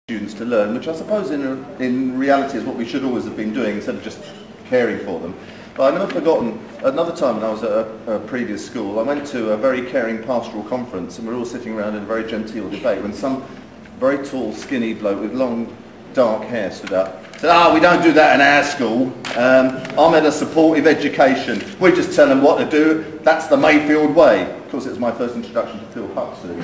students to learn, which I suppose in reality is what we should always have been doing instead of just caring for them. But I've never forgotten, another time when I was at a previous school, I went to a very caring pastoral conference and we were all sitting around in a very genteel debate when some very tall, skinny bloke with long, dark hair stood up and said, we don't do that in our school. I'm at a supportive education. We just tell them what to do. That's the Mayfield way. Of course, it was my first introduction to Phil Huxley.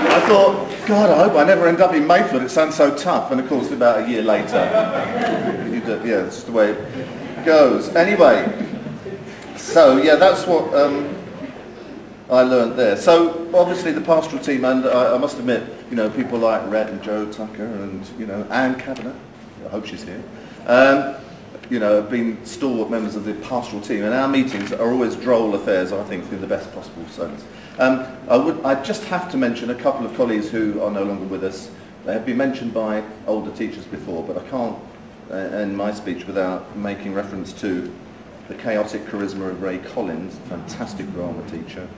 I thought, God, I hope I never end up in Mayfield. It sounds so tough. And of course, about a year later, yeah, it's just the way it goes. Anyway, so yeah, that's what I learned there. So obviously the pastoral team, and I must admit, you know, people like Rhett and Joe Tucker and, you know, Anne Kavanagh, I hope she's here, you know, have been stalwart members of the pastoral team, and our meetings are always droll affairs, I think, in the best possible sense. I just have to mention a couple of colleagues who are no longer with us. They have been mentioned by older teachers before, but I can't end my speech without making reference to the chaotic charisma of Ray Collins, fantastic drama teacher,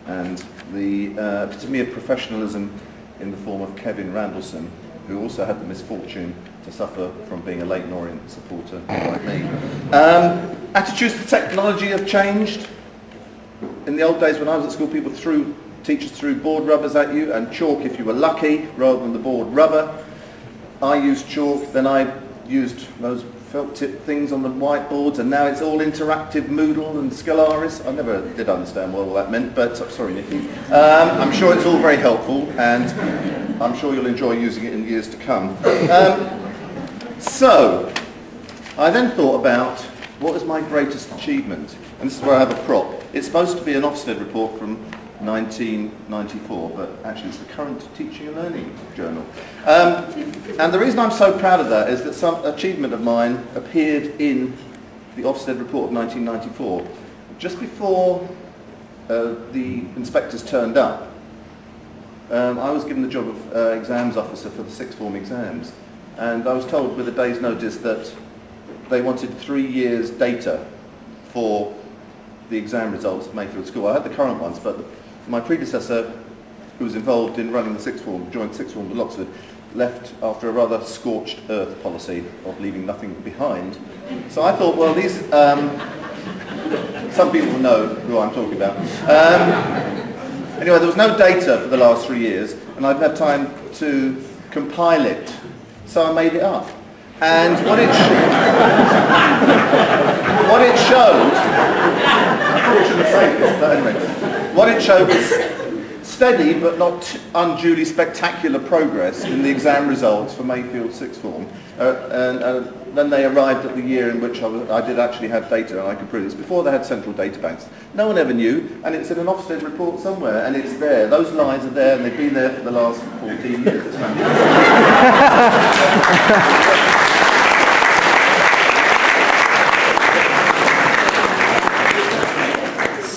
and the epitome of professionalism in the form of Kevin Randallson, who also had the misfortune to suffer from being a Leyton Orient supporter like me. Attitudes to technology have changed. In the old days when I was at school, teachers threw board rubbers at you and chalk if you were lucky, rather than the board rubber. I used chalk, then I used those felt tip things on the whiteboards, and now it's all interactive Moodle and Scalaris. I never did understand what all that meant, but sorry, Nikki. I'm sure it's all very helpful, and I'm sure you'll enjoy using it in years to come. So, I then thought about what was my greatest achievement, and this is where I have a prop. It's supposed to be an Ofsted report from 1994, but actually it's the current Teaching and Learning Journal. And the reason I'm so proud of that is that some achievement of mine appeared in the Ofsted report of 1994, just before the inspectors turned up. I was given the job of exams officer for the sixth form exams, and I was told with a day's notice that they wanted 3 years data for the exam results of Mayfield School. I had the current ones, but my predecessor, who was involved in running the sixth form, joined sixth form with Oxford, left after a rather scorched earth policy of leaving nothing behind. So I thought, well, these, some people know who I'm talking about. Anyway, there was no data for the last 3 years, and I didn't have time to compile it, so I made it up. And what it showed, I shouldn't say this, but anyway, what it showed was steady but not unduly spectacular progress in the exam results for Mayfield sixth form. And then they arrived at the year in which I did actually have data, and I could prove this. Before they had central data banks. No one ever knew, and it's in an Ofsted report somewhere, and it's there. Those lines are there, and they've been there for the last 14 years. It's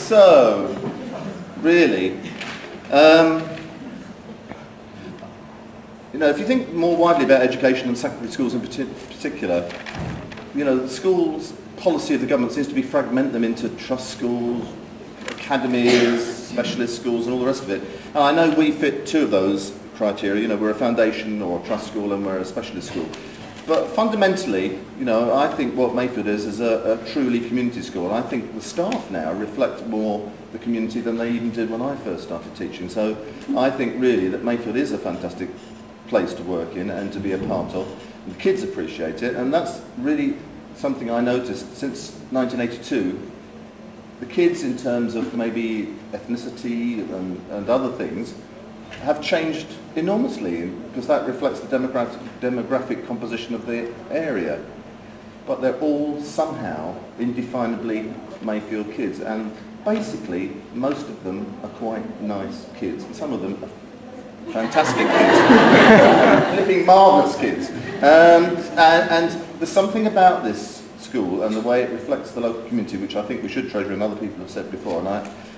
So, really, you know, if you think more widely about education and secondary schools in particular, you know, the schools' policy of the government seems to be fragment them into trust schools, academies, specialist schools, and all the rest of it. And I know we fit two of those criteria. You know, we're a foundation or a trust school, and we're a specialist school. But fundamentally, you know, I think what Mayfield is a truly community school. And I think the staff now reflect more the community than they even did when I first started teaching. So I think really that Mayfield is a fantastic place to work in and to be a part of. And the kids appreciate it, and that's really something I noticed since 1982. The kids, in terms of maybe ethnicity and other things, have changed enormously, because that reflects the demographic composition of the area. But they're all somehow indefinably Mayfield kids, and basically most of them are quite nice kids, and some of them are fantastic kids, flipping marvellous kids. And there's something about this school and the way it reflects the local community which I think we should treasure, and other people have said before, and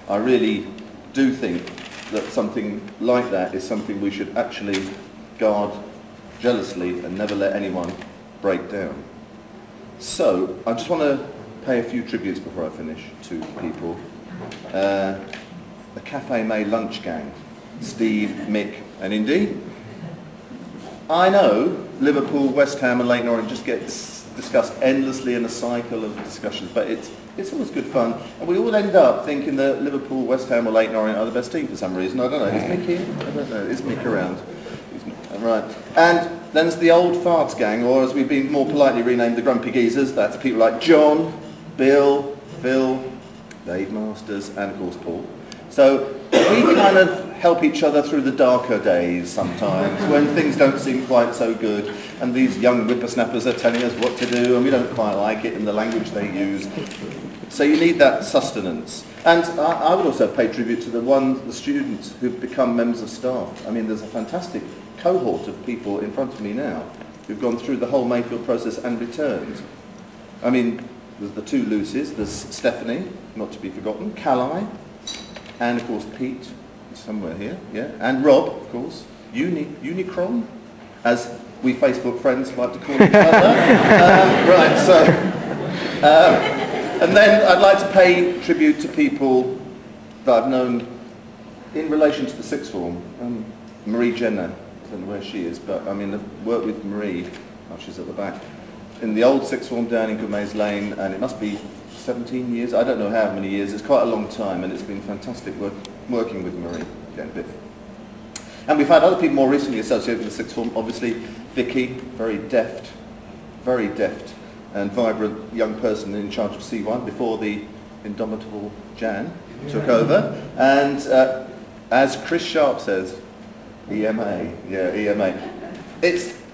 I really do think that something like that is something we should actually guard jealously and never let anyone break down. So, I just want to pay a few tributes before I finish to people. the Cafe May lunch gang, Steve, Mick and Indy. I know Liverpool, West Ham and Leyton Orient just gets discussed endlessly in a cycle of discussions, but it's always good fun, and we all end up thinking that Liverpool, West Ham or Leyton Orient are the best team for some reason. I don't know, is Mick here? I don't know, is Mick around? Right. And then there's the old farts gang, or as we've been more politely renamed, the grumpy geezers. That's people like John, Bill, Phil, Dave Masters and of course Paul. So we kind of help each other through the darker days sometimes when things don't seem quite so good and these young whippersnappers are telling us what to do and we don't quite like it in the language they use. So you need that sustenance. And I would also pay tribute to the students who've become members of staff. I mean, there's a fantastic cohort of people in front of me now who've gone through the whole Mayfield process and returned. I mean, there's the two Lucies, there's Stephanie, not to be forgotten, Callie, and of course Pete, somewhere here, yeah, and Rob, of course, Unicron, as we Facebook friends like to call each other. Right, so, and then I'd like to pay tribute to people that I've known in relation to the sixth form. Marie Jenner, I don't know where she is, but I mean, I've worked with Marie, oh, she's at the back, in the old sixth form down in Goodmays Lane, and it must be 17 years, I don't know how many years, it's quite a long time, and it's been fantastic working with Marie. And we've had other people more recently associated with the sixth form, obviously Vicky, very deft and vibrant young person in charge of C1 before the indomitable Jan took over, and as Chris Sharp says, EMA, yeah, EMA.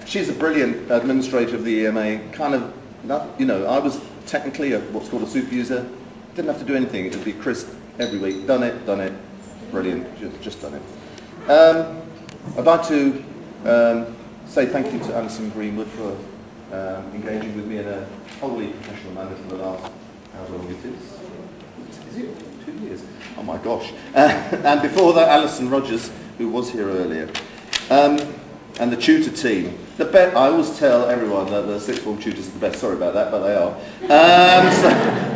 She's a brilliant administrator of the EMA, kind of, you know, I was technically what's called a super user, didn't have to do anything, it would be Chris every week, done it, brilliant, just done it. I'd like to say thank you to Alison Greenwood for engaging with me in a wholly professional manner for the last, how long it is. Is it 2 years? Oh my gosh. And before that, Alison Rogers, who was here earlier. And the tutor team. I always tell everyone that the sixth form tutors are the best, sorry about that, but they are. So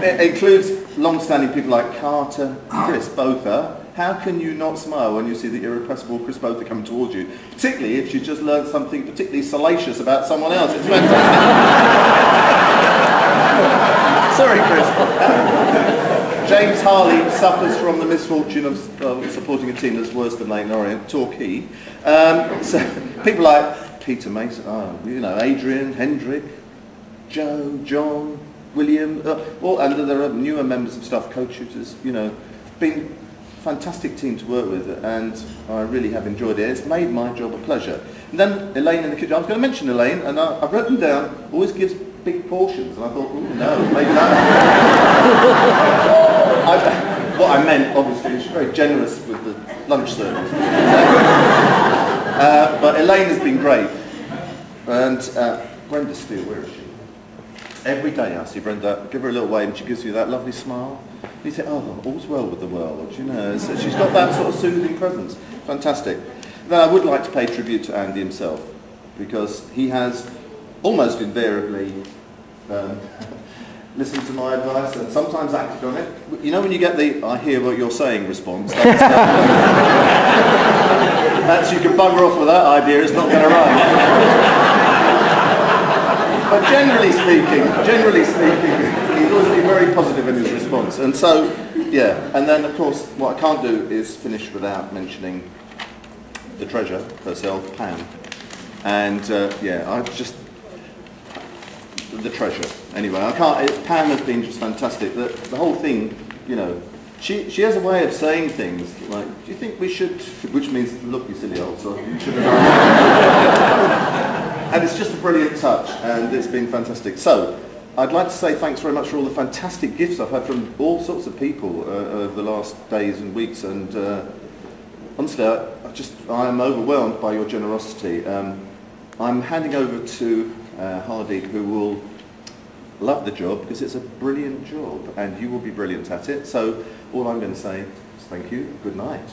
it includes long-standing people like Carter, Chris Botha. How can you not smile when you see the irrepressible Chris Botha coming towards you? Particularly if you just learned something particularly salacious about someone else. It's fantastic. Sorry, Chris. James Harley suffers from the misfortune of supporting a team that's worse than Leyton Orient, Torquay. So people like Peter Mason, you know, Adrian, Hendrick, Joe, John, William, and there are newer members of staff, co-tutors, you know, been a fantastic team to work with, and I really have enjoyed it. It's made my job a pleasure. And then Elaine in the kitchen, I was going to mention Elaine, and I've written down, always gives big portions, and I thought, oh no, maybe that. What I meant, obviously, she's very generous with the lunch service. But Elaine has been great. And Brenda Steele, where is she? Every day I see Brenda, give her a little wave and she gives you that lovely smile. And you think, oh, all's well with the world, you know. So she's got that sort of soothing presence. Fantastic. Then I would like to pay tribute to Andy himself, because he has almost invariably listened to my advice and sometimes acted on it. You know when you get the "I hear what you're saying" response? That's you can bugger off with that idea, it's not going to run. But generally speaking, he's always been very positive in his response. And so, yeah, and then of course what I can't do is finish without mentioning the treasure herself, Pam. And yeah, I've just the treasure. Anyway, I can't. Pam has been just fantastic. The whole thing, you know, she has a way of saying things like, "Do you think we should?" Which means, "Look, you silly old sod, you should have done." And it's just a brilliant touch, and it's been fantastic. So, I'd like to say thanks very much for all the fantastic gifts I've had from all sorts of people over the last days and weeks. And honestly, I am overwhelmed by your generosity. I'm handing over to Hardeep, who will love the job because it's a brilliant job and you will be brilliant at it. So all I'm going to say is thank you, good night.